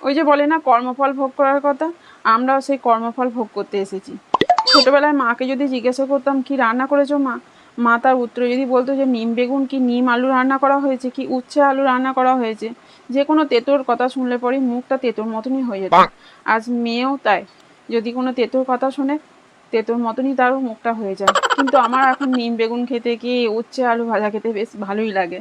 ওই যে বলে না কর্মফল ভোগ করার কথা, আমরাও সেই কর্মফল ভোগ করতে এসেছি। ছোটোবেলায় মাকে যদি জিজ্ঞাসা করতাম কি রান্না করেছো মা, মা তার উত্তরে যদি বলতো যে নিম বেগুন কি নিম আলু রান্না করা হয়েছে কি উচ্ছে আলু রান্না করা হয়েছে, যে কোনো তেঁতোর কথা শুনলে পরেই মুখটা তেঁতোর মতনই হয়ে যেত। আজ মেয়েও তাই, যদি কোনো তেঁতোর কথা শোনে তেঁতোর মতনই তারও মুখটা হয়ে যায়। কিন্তু আমার এখন নিম বেগুন খেতে কি উচ্ছে আলু ভাজা খেতে বেশ ভালোই লাগে।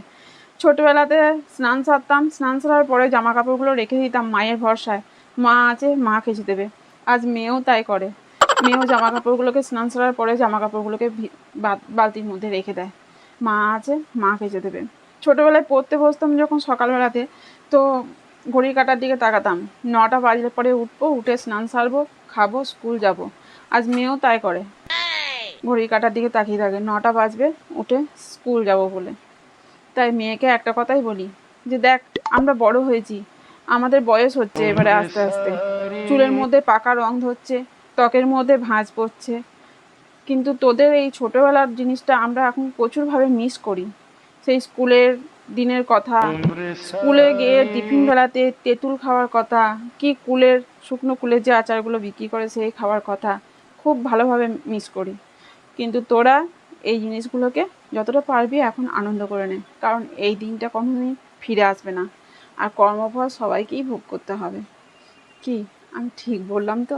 ছোটোবেলাতে স্নান সারতাম, স্নান সারার পরে জামা কাপড়গুলো রেখে দিতাম মায়ের ভরসায়, মা আছে মা কেচে দেবে। আজ মেয়েও তাই করে, মেয়েও জামা কাপড়গুলোকে স্নান সারার পরে জামা কাপড়গুলোকে বালতির মধ্যে রেখে দেয়, মা আছে মা কেচে দেবে। ছোটোবেলায় পড়তে বসতাম যখন সকালবেলাতে, তো ঘড়ির কাঁটার দিকে তাকাতাম, 9টা বাজলে পরে উঠবো, উঠে স্নান সারবো, খাবো, স্কুল যাব। আজ মেয়েও তাই করে, ঘড়ির কাঁটার দিকে তাকিয়ে থাকে, 9টা বাজবে উঠে স্কুল যাব বলে। তাই মেয়েকে একটা কথাই বলি যে দেখ, আমরা বড় হয়েছি, আমাদের বয়স হচ্ছে এবারে আস্তে আস্তে, চুলের মধ্যে পাকা রং ধরছে, ত্বকের মধ্যে ভাঁজ পড়ছে, কিন্তু তোদের এই ছোটোবেলার জিনিসটা আমরা এখন প্রচুরভাবে মিস করি। সেই স্কুলের দিনের কথা, স্কুলে গিয়ে টিফিন বেলাতে তেঁতুল খাওয়ার কথা, কি কুলের শুকনো কুলের যে আচারগুলো বিক্রি করে সেই খাওয়ার কথা খুব ভালোভাবে মিস করি। কিন্তু তোরা এই জিনিসগুলোকে যতটা পারবি এখন আনন্দ করে নে, কারণ এই দিনটা কখনোই ফিরে আসবে না, আর কর্মফল সবাইকেই ভোগ করতে হবে। কি আমি ঠিক বললাম তো?